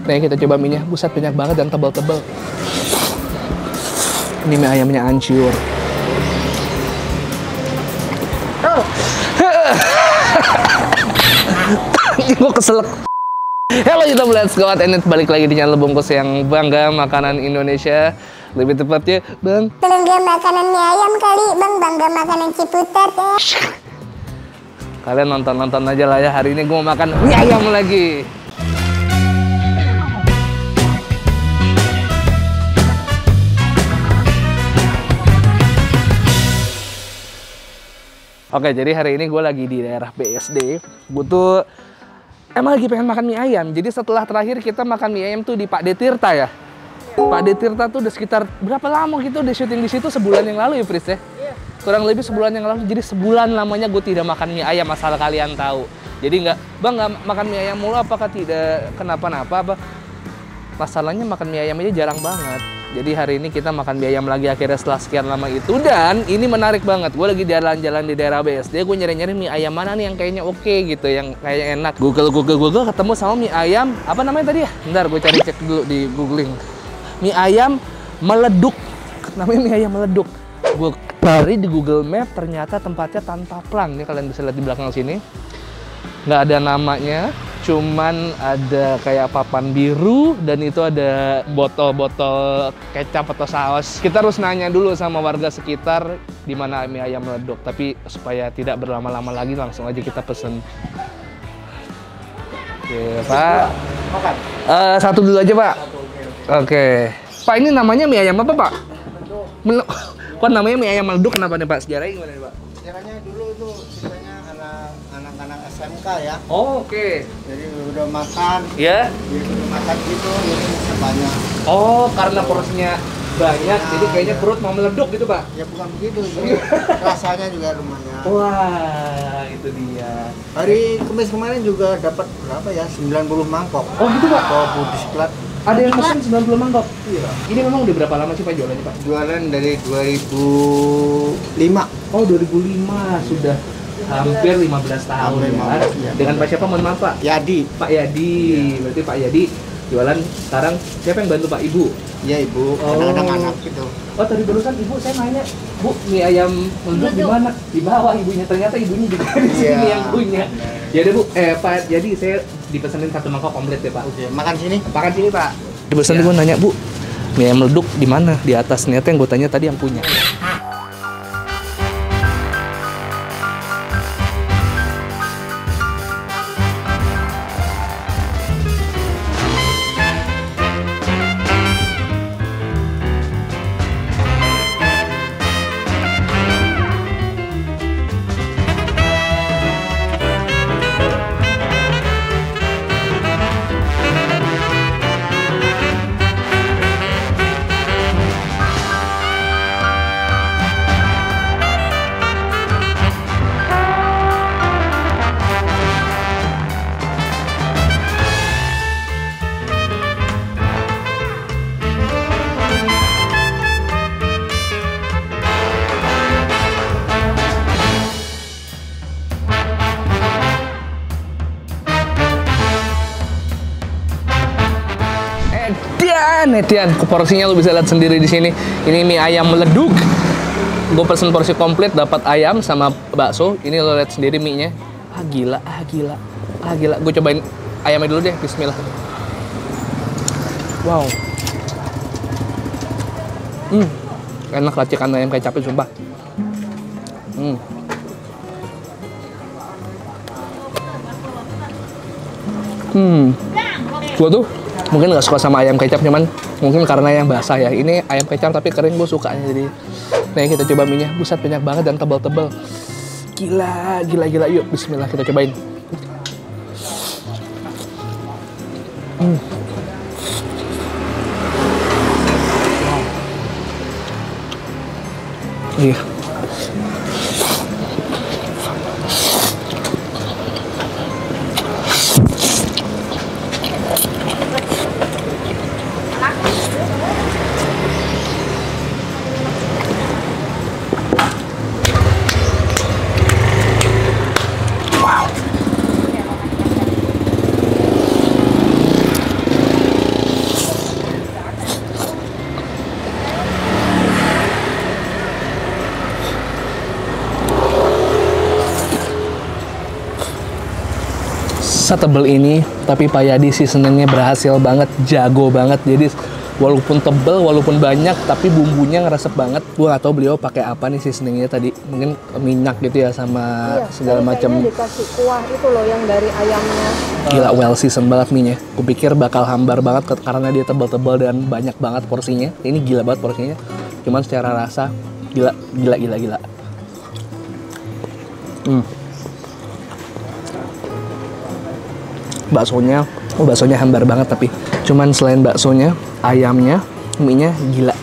Nah, kita coba mie-nya. Buset, banyak banget dan tebal-tebal. Ini mie ayamnya hancur. Oh. Gue keselak. Halo YouTube, let's go at it. Balik lagi di channel Bungkus yang bangga makanan Indonesia. Lebih tepatnya, Bang, Bangga makanan mie ayam kali, Bang. Bangga makanan Ciputat. kalian nonton aja lah ya. Hari ini gue mau makan mie ayam lagi. Oke, jadi hari ini gue lagi di daerah BSD. Gue tuh emang lagi pengen makan mie ayam. Jadi setelah terakhir kita makan mie ayam tuh di Pak D Tirta ya. Pak D Tirta tuh udah sekitar berapa lama gitu udah syuting di situ, sebulan yang lalu ya, Pris ya? Kurang lebih sebulan yang lalu. Jadi sebulan lamanya gue tidak makan mie ayam, asal kalian tahu. Jadi Bang, nggak makan mie ayam mulu, apakah tidak kenapa-napa apa? Masalahnya makan mie ayam aja jarang banget. Jadi hari ini kita makan mie ayam lagi akhirnya setelah sekian lama itu. Dan ini menarik banget, gue lagi jalan-jalan di daerah BSD, gue nyari-nyari mie ayam mana nih yang kayaknya oke gitu, yang kayaknya enak. Google ketemu sama mie ayam, apa namanya tadi ya? Bentar, gue cek dulu di googling. Mie ayam meleduk, namanya mie ayam meleduk. Gue cari di Google Map, ternyata tempatnya tanpa plang. Nih kalian bisa lihat di belakang sini. Nggak ada namanya, cuman ada kayak papan biru dan itu ada botol-botol kecap atau saus. Kita harus nanya dulu sama warga sekitar di mana mie ayam meleduk. Tapi supaya tidak berlama-lama lagi, langsung aja kita pesen. Oke, Pak. Makan. Satu dulu aja, Pak. Oke. Pak, ini namanya mie ayam apa, Pak? Kok namanya mie ayam meleduk, kenapa nih, Pak? Sejarahnya gimana nih, Pak? Sejarahnya dulu itu ceritanya anak-anak SMK ya. Oh, oke. Jadi udah makan, Ya? jadi udah makan gitu, jadi banyak. Oh, karena porsinya banyak, jadi kayaknya perut mau meleduk gitu, Pak? Ya bukan begitu, jadi rasanya juga lumayan. Wah, itu dia. Hari Kamis kemarin juga dapat berapa ya? 90 mangkok. Oh, gitu, Pak? Kok Budis Klat. Ada yang pesen 90 mangkok? Iya. Ini memang udah berapa lama sih, Pak, jualannya, Pak? Jualan dari 2005. Oh, 2005. Sudah hampir 15 tahun Hampir ya. 15, iya. Dengan Pak siapa, mohon maaf, Pak? Yadi. Pak Yadi. Berarti Pak Yadi jualan sekarang. Siapa yang bantu, Pak? Ibu? Ya ibu, Oh. kadang-kadang anak gitu. Oh, tadi barusan ibu saya nanya, Bu, mie ayam meleduk di mana? Di bawah ibunya. Ternyata ibunya juga di sini Iya. yang punya. Ya udah, Bu. Pak, jadi saya dipesenin satu mangkok komplit ya, Pak. Oke, makan sini. Makan sini, Pak. Dipesan gue nanya, Bu, mie ayam meleduk di mana? Di atas. Ternyata yang gue tanya tadi yang punya. Netian, porsinya lu bisa lihat sendiri di sini. Ini mie ayam meleduk. Gue pesen porsi komplit, dapat ayam sama bakso. Ini lo lihat sendiri mie-nya. Gila. Gue cobain ayamnya dulu deh. Bismillah. Wow. Enak racikan ayam kecapnya, sumpah. Gue tuh mungkin nggak suka sama ayam kecap, cuman mungkin karena yang basah ya. Ini ayam kecap tapi kering, gue sukanya. Jadi nih kita coba mie-nya. Buset, banyak banget dan tebal-tebal. Gila. Yuk, bismillah, kita cobain. Iya. setebel ini, tapi Pak Yadi seasoningnya berhasil banget, jago banget. Jadi walaupun tebel, walaupun banyak, tapi bumbunya ngeresep banget. Gua nggak tahu beliau pakai apa nih seasoningnya tadi. Mungkin minyak gitu ya sama segala macam. Dikasih kuah itu loh yang dari ayamnya. Gila, well seasoned banget mie-nya. Kupikir bakal hambar banget karena dia tebal-tebal dan banyak banget porsinya. Ini gila banget porsinya. Cuman secara rasa gila. Baksonya hambar banget, tapi cuman selain baksonya, ayamnya, mie-nya gila.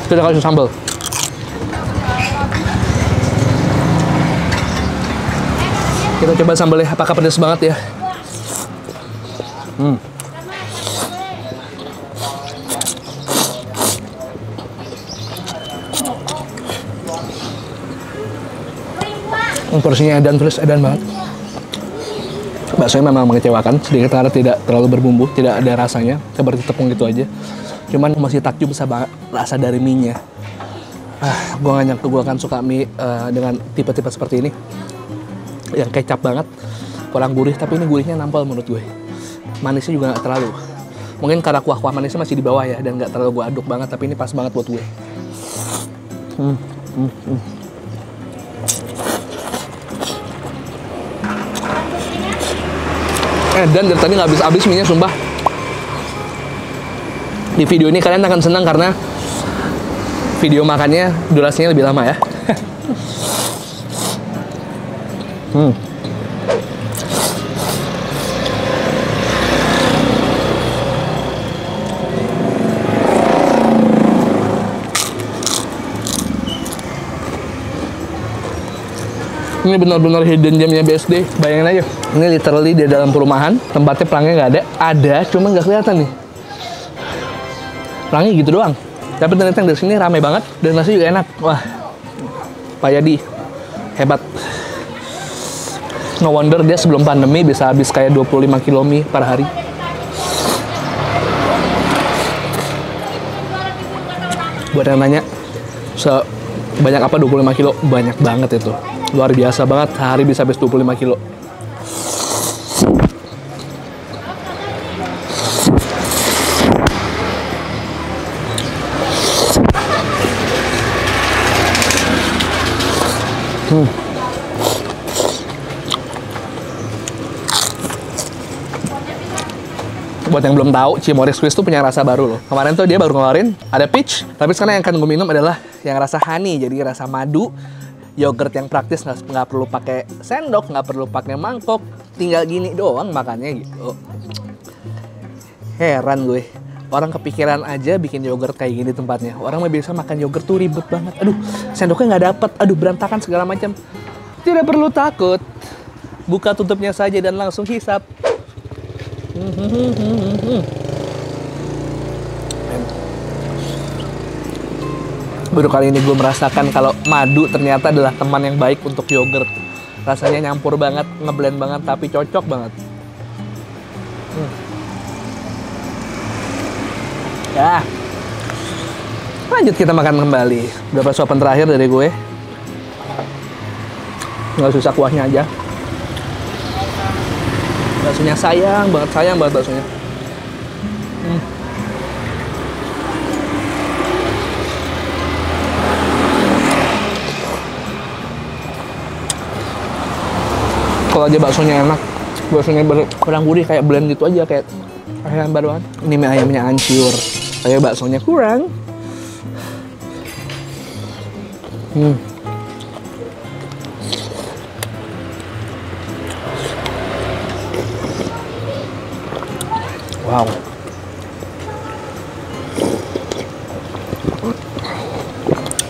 Kita kasih sambal. Kita coba sambalnya, apakah pedas banget ya? Porsinya edan, terus edan banget. Baksonya memang mengecewakan sedikit karena tidak terlalu berbumbu, tidak ada rasanya, seperti tepung gitu aja. Cuman masih takjub sama rasa dari mie-nya. Gue gak nyangka gue akan suka mie dengan tipe-tipe seperti ini, yang kecap banget, kurang gurih, tapi ini gurihnya nampol menurut gue. Manisnya juga gak terlalu. Mungkin karena kuah-kuah manisnya masih di bawah ya, dan gak terlalu gue aduk banget, tapi ini pas banget buat gue. Dan dari tadi nggak habis-habis mie-nya, sumpah. Di video ini kalian akan senang karena video makannya durasinya lebih lama ya. Ini benar-benar hidden gemnya BSD. Bayangin aja, ini literally di dalam perumahan, tempatnya pelangnya nggak ada, cuma nggak kelihatan nih. Pelangnya gitu doang. Tapi ternyata yang dari sini ramai banget dan nasi juga enak. Wah, Pak Yadi hebat. No wonder dia sebelum pandemi bisa habis kayak 25 kilo mie per hari. Buat yang nanya, sebanyak apa 25 kilo? Banyak banget itu. Luar biasa banget, sehari bisa habis 25 kilo. Buat yang belum tahu, Cimory Squeeze tuh punya rasa baru loh. Kemarin tuh dia baru ngeluarin, ada peach, tapi sekarang yang akan gue minum adalah yang rasa honey, jadi rasa madu. Yogurt yang praktis, nggak perlu pakai sendok, nggak perlu pakai mangkok, tinggal gini doang makannya gitu. Heran gue, orang kepikiran aja bikin yogurt kayak gini tempatnya. Orang mah biasa makan yogurt tuh ribet banget. Aduh, sendoknya nggak dapet, aduh berantakan segala macam. Tidak perlu takut, buka tutupnya saja dan langsung hisap. Baru kali ini gue merasakan kalau madu ternyata adalah teman yang baik untuk yogurt. Rasanya nyampur banget, ngeblend banget, tapi cocok banget. Ya, lanjut kita makan kembali. Berapa suapan terakhir dari gue. Nggak susah kuahnya aja. Baksonya sayang banget baksonya. Kalau aja baksonya enak, baksonya kurang gurih, kayak blend gitu aja, kayak ayam baruan. Ini mie ayamnya hancur, kayak baksonya kurang. Wow.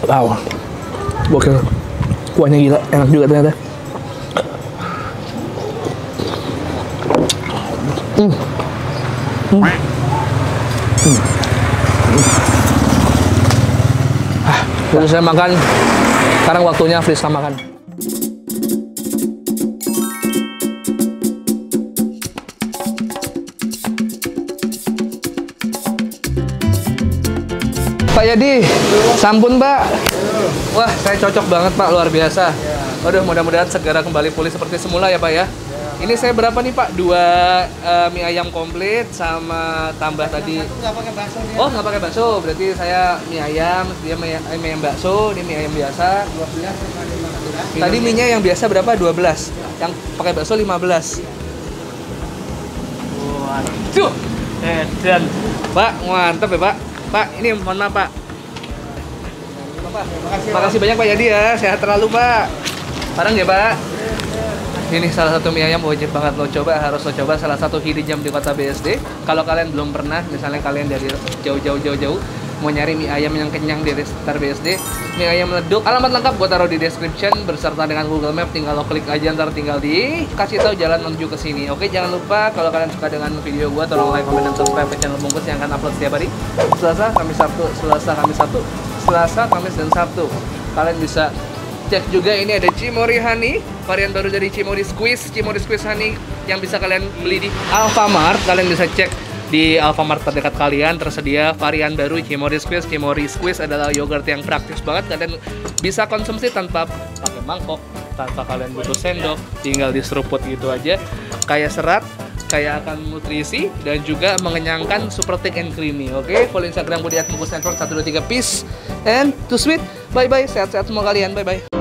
Wow. Gokil. Kuahnya gila, enak juga ternyata. Udah saya makan, sekarang waktunya Friska makan. Pak Yadi, sampun Pak. Wah, saya cocok banget Pak, luar biasa. Waduh, mudah-mudahan segera kembali pulih seperti semula ya Pak ya. Ini saya berapa nih Pak? 2 mie ayam komplit sama tambah tadi. Nggak pakai bakso dia. Oh, nggak pakai bakso. Berarti saya mie ayam, dia mie ayam bakso, ini mie ayam biasa. 12 sama 15. Tadi mie-nya yang biasa berapa? 12. Yang pakai bakso 15. Waduh. Dan Pak, mantap ya Pak. Pak, ini mohon maaf Pak. Makasih banyak Pak Yadi ya. Sehat terlalu Pak. Parang ya Pak. Ini salah satu mie ayam wajib banget lo coba, harus lo coba, salah satu hidden gem di kota BSD. Kalau kalian belum pernah, misalnya kalian dari jauh-jauh mau nyari mie ayam yang kenyang di sekitar BSD, mie ayam leduk, alamat lengkap gue taruh di description beserta dengan Google Map, tinggal lo klik aja, ntar tinggal dikasih tahu jalan menuju ke sini. Oke, jangan lupa kalau kalian suka dengan video gue, tolong like, comment, dan subscribe ke channel Bungkus yang akan upload setiap hari. Selasa, Kamis, Sabtu, Selasa, Kamis, Sabtu, Selasa, Kamis, dan Sabtu. Kalian bisa cek juga ini ada Cimory Honey, varian baru dari Cimory Squeeze Honey yang bisa kalian beli di Alfamart. Kalian bisa cek di Alfamart terdekat kalian, tersedia varian baru Cimory Squeeze. Cimory Squeeze adalah yogurt yang praktis banget, kalian bisa konsumsi tanpa pakai mangkok, tanpa kalian butuh sendok, tinggal diseruput gitu aja. Kaya serat, kaya akan nutrisi, dan juga mengenyangkan, super thick and creamy. Oke, follow Instagram gue di @bungkusnetwork 123 peace and to sweet. Bye bye, sehat-sehat semua kalian. Bye bye.